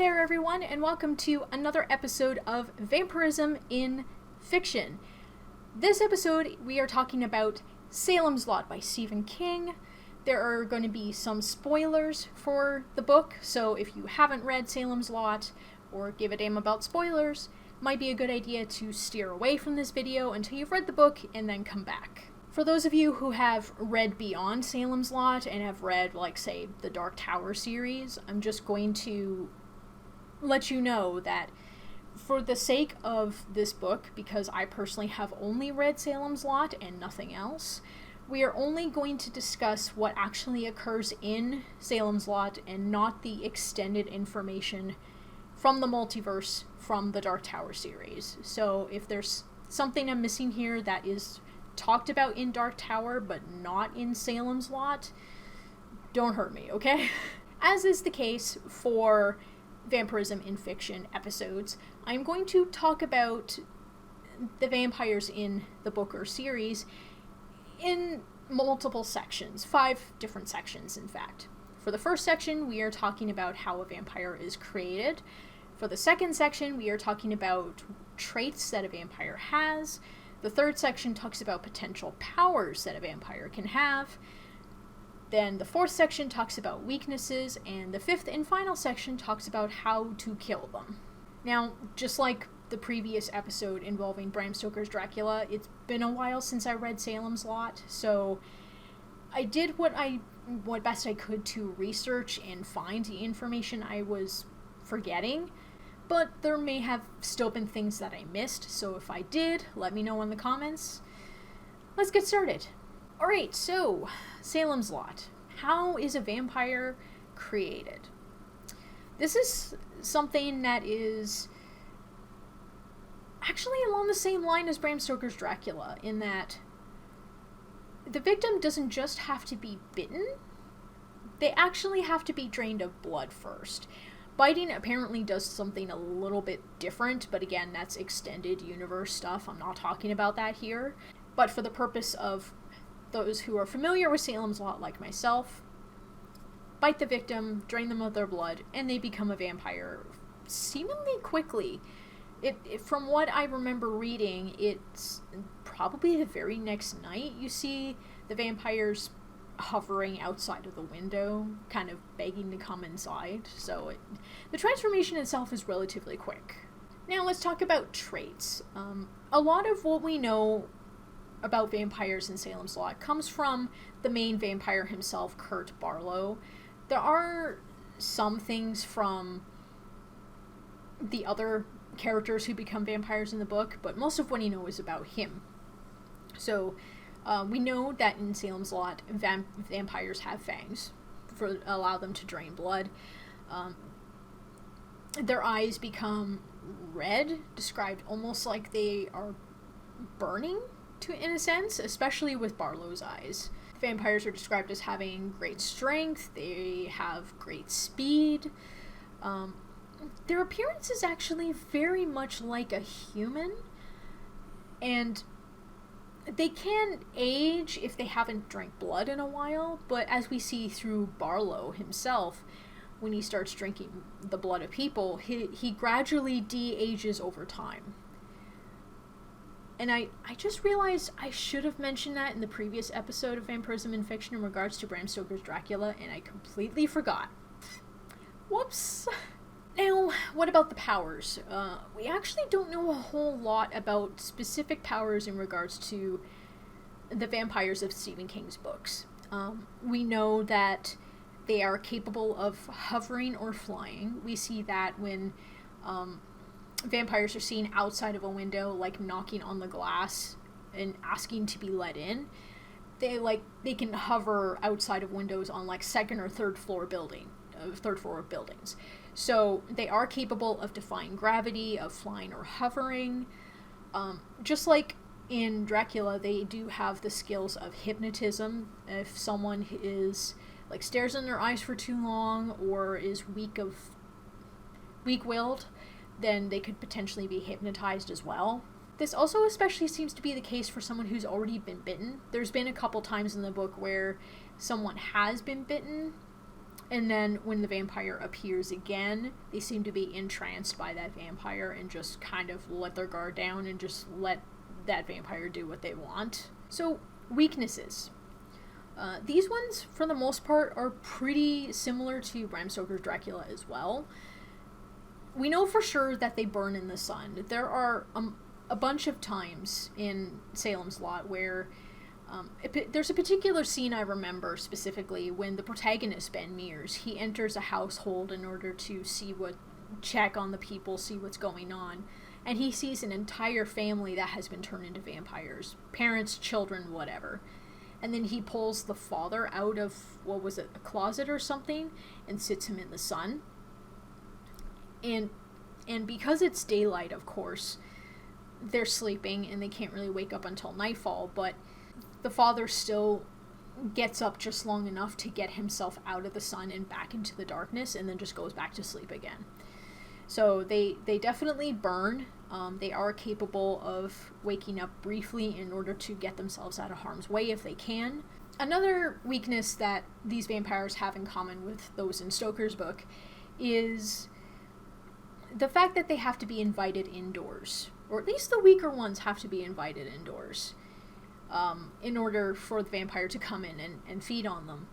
there everyone, and welcome to another episode of Vampirism in Fiction. This episode we are talking about Salem's Lot by Stephen King. There are going to be some spoilers for the book, so if you haven't read Salem's Lot or give a damn about spoilers, might be a good idea to steer away from this video until you've read the book and then come back. For those of you who have read beyond Salem's Lot and have read, like, say, the Dark Tower series, I'm just going to let you know that for the sake of this book, because I personally have only read Salem's Lot and nothing else, we are only going to discuss what actually occurs in Salem's Lot and not the extended information from the multiverse from the Dark Tower series. So if there's something I'm missing here that is talked about in Dark Tower but not in Salem's Lot, don't hurt me, okay? As is the case for Vampirism in Fiction episodes, I'm going to talk about the vampires in the book or series in multiple sections, 5 different sections in fact. For the first section, we are talking about how a vampire is created. For the second section, we are talking about traits that a vampire has. The third section talks about potential powers that a vampire can have. Then the fourth section talks about weaknesses, and the fifth and final section talks about how to kill them. Now, just like the previous episode involving Bram Stoker's Dracula, it's been a while since I read Salem's Lot, so I did what best I could to research and find the information I was forgetting. But there may have still been things that I missed, so if I did, let me know in the comments. Let's get started. Alright, so, Salem's Lot. How is a vampire created? This is something that is actually along the same line as Bram Stoker's Dracula, in that the victim doesn't just have to be bitten, they actually have to be drained of blood first. Biting apparently does something a little bit different, but again, that's extended universe stuff. I'm not talking about that here. But for the purpose of those who are familiar with Salem's Lot like myself, bite the victim, drain them of their blood, and they become a vampire seemingly quickly. From what I remember reading, it's probably the very next night you see the vampires hovering outside of the window, kind of begging to come inside. So the transformation itself is relatively quick. Now let's talk about traits. A lot of what we know about vampires in Salem's Lot comes from the main vampire himself, Kurt Barlow. There are some things from the other characters who become vampires in the book, but most of what you know is about him. So we know that in Salem's Lot, vampires have fangs allow them to drain blood. Their eyes become red, described almost like they are burning, in a sense, especially with Barlow's eyes. Vampires are described as having great strength, they have great speed. Their appearance is actually very much like a human, and they can age if they haven't drank blood in a while, but as we see through Barlow himself, when he starts drinking the blood of people, he gradually de-ages over time. And I just realized I should have mentioned that in the previous episode of Vampirism in Fiction in regards to Bram Stoker's Dracula, and I completely forgot. Whoops! Now, what about the powers? We actually don't know a whole lot about specific powers in regards to the vampires of Stephen King's books. We know that they are capable of hovering or flying. We see that when vampires are seen outside of a window, like knocking on the glass and asking to be let in. They can hover outside of windows on like second or third floor of buildings. So they are capable of defying gravity, of flying or hovering. Just like in Dracula, they do have the skills of hypnotism. If someone is stares in their eyes for too long or is weak-willed, then they could potentially be hypnotized as well. This also especially seems to be the case for someone who's already been bitten. There's been a couple times in the book where someone has been bitten, And then when the vampire appears again, they seem to be entranced by that vampire and just kind of let their guard down and just let that vampire do what they want. So, weaknesses. These ones, for the most part, are pretty similar to Bram Stoker's Dracula as well. We know for sure that they burn in the sun. There are a bunch of times in Salem's Lot where there's a particular scene I remember specifically when the protagonist, Ben Mears, he enters a household in order to check on the people, see what's going on. And he sees an entire family that has been turned into vampires. Parents, children, whatever. And then he pulls the father out of, a closet or something, and sits him in the sun. And because it's daylight, of course, they're sleeping and they can't really wake up until nightfall, but the father still gets up just long enough to get himself out of the sun and back into the darkness, and then just goes back to sleep again. So they definitely burn. They are capable of waking up briefly in order to get themselves out of harm's way if they can. Another weakness that these vampires have in common with those in Stoker's book is the fact that they have to be invited indoors. Or at least the weaker ones have to be invited indoors in order for the vampire to come in and feed on them.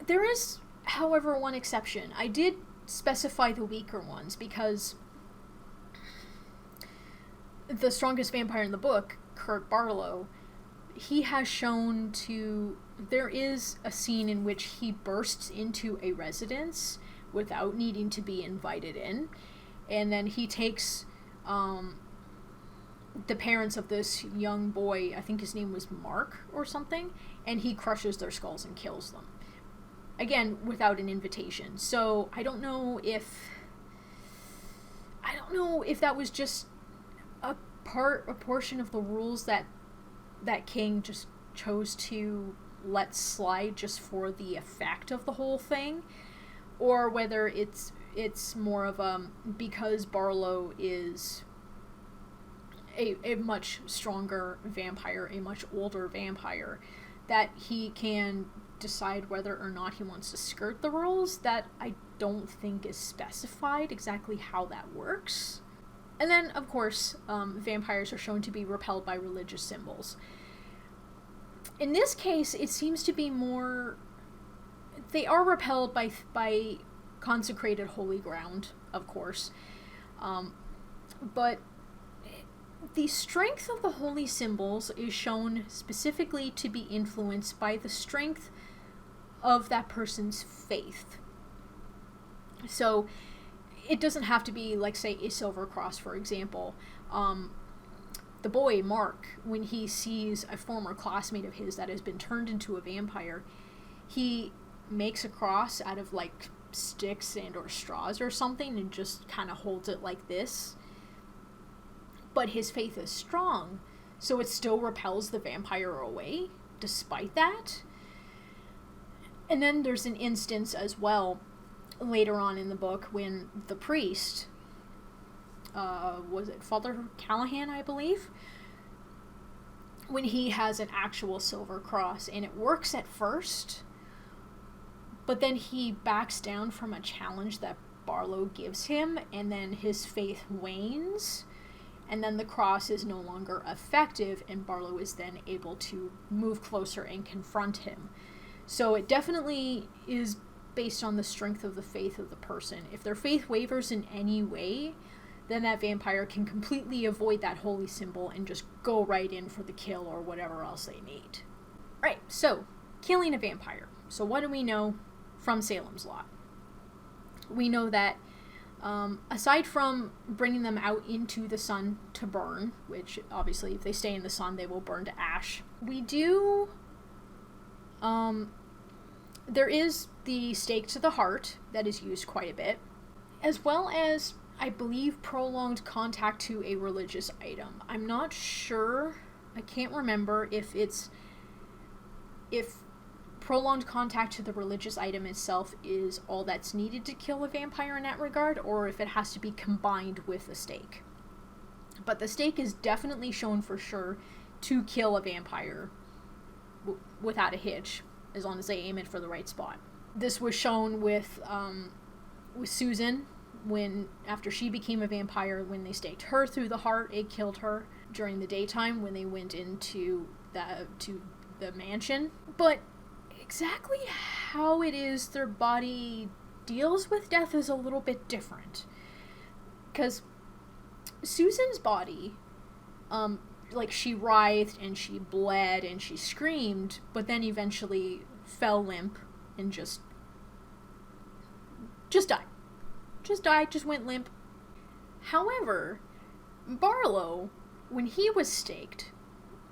There is, however, one exception. I did specify the weaker ones because the strongest vampire in the book, Kurt Barlow, he has shown to... There is a scene in which he bursts into a residence without needing to be invited in, and then he takes the parents of this young boy, I think his name was Mark or something, and he crushes their skulls and kills them. Again, without an invitation. So I don't know if that was just a portion of the rules that King just chose to let slide just for the effect of the whole thing, or whether it's more of because Barlow is a much stronger vampire, a much older vampire, that he can decide whether or not he wants to skirt the rules. That I don't think is specified exactly how that works. And then, of course, vampires are shown to be repelled by religious symbols. In this case, it seems to be more... They are repelled by consecrated holy ground, of course. But the strength of the holy symbols is shown specifically to be influenced by the strength of that person's faith. So it doesn't have to be, like, say, a silver cross, for example. The boy, Mark, when he sees a former classmate of his that has been turned into a vampire, he makes a cross out of, like, sticks and or straws or something and just kind of holds it like this. But his faith is strong, so it still repels the vampire away, despite that. And then there's an instance as well, later on in the book, when the priest, was it Father Callahan, I believe? When he has an actual silver cross, and it works at first, but then he backs down from a challenge that Barlow gives him, and then his faith wanes, and then the cross is no longer effective, and Barlow is then able to move closer and confront him. So it definitely is based on the strength of the faith of the person. If their faith wavers in any way, then that vampire can completely avoid that holy symbol and just go right in for the kill or whatever else they need. Right, so, killing a vampire. So what do we know from Salem's Lot? We know that aside from bringing them out into the sun to burn, which obviously if they stay in the sun they will burn to ash, we do... there is the stake to the heart that is used quite a bit, as well as, I believe, prolonged contact to a religious item. I'm not sure, I can't remember if prolonged contact to the religious item itself is all that's needed to kill a vampire in that regard, or if it has to be combined with the stake. But the stake is definitely shown for sure to kill a vampire without a hitch, as long as they aim it for the right spot. This was shown with Susan, when after she became a vampire, when they staked her through the heart, it killed her. During the daytime, when they went into the mansion. But exactly how it is their body deals with death is a little bit different. Because Susan's body, like, she writhed and she bled and she screamed, but then eventually fell limp and just died. Just went limp. However, Barlow, when he was staked,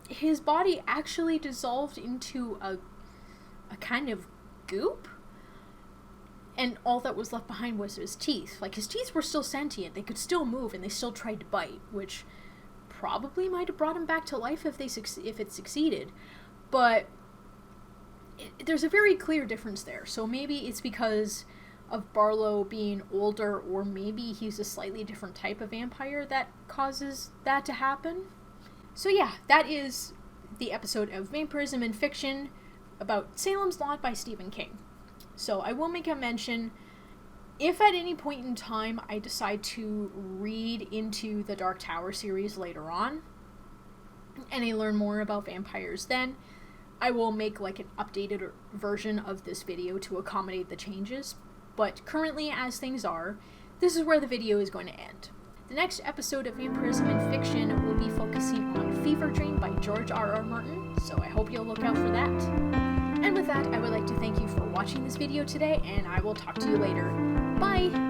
his body actually dissolved into a kind of goop, and all that was left behind was his teeth. Like, his teeth were still sentient, they could still move, and they still tried to bite, which probably might have brought him back to life if it succeeded. But there's a very clear difference there. So maybe it's because of Barlow being older, or maybe he's a slightly different type of vampire that causes that to happen. So yeah, that is the episode of Vampirism in Fiction about Salem's Lot by Stephen King. So I will make a mention, if at any point in time I decide to read into the Dark Tower series later on, and I learn more about vampires then, I will make like an updated version of this video to accommodate the changes. But currently, as things are, this is where the video is going to end. The next episode of Vampirism in Fiction will be focusing on Fever Dream by George R.R. Martin, so I hope you'll look out for that. And with that, I would like to thank you for watching this video today, and I will talk to you later. Bye!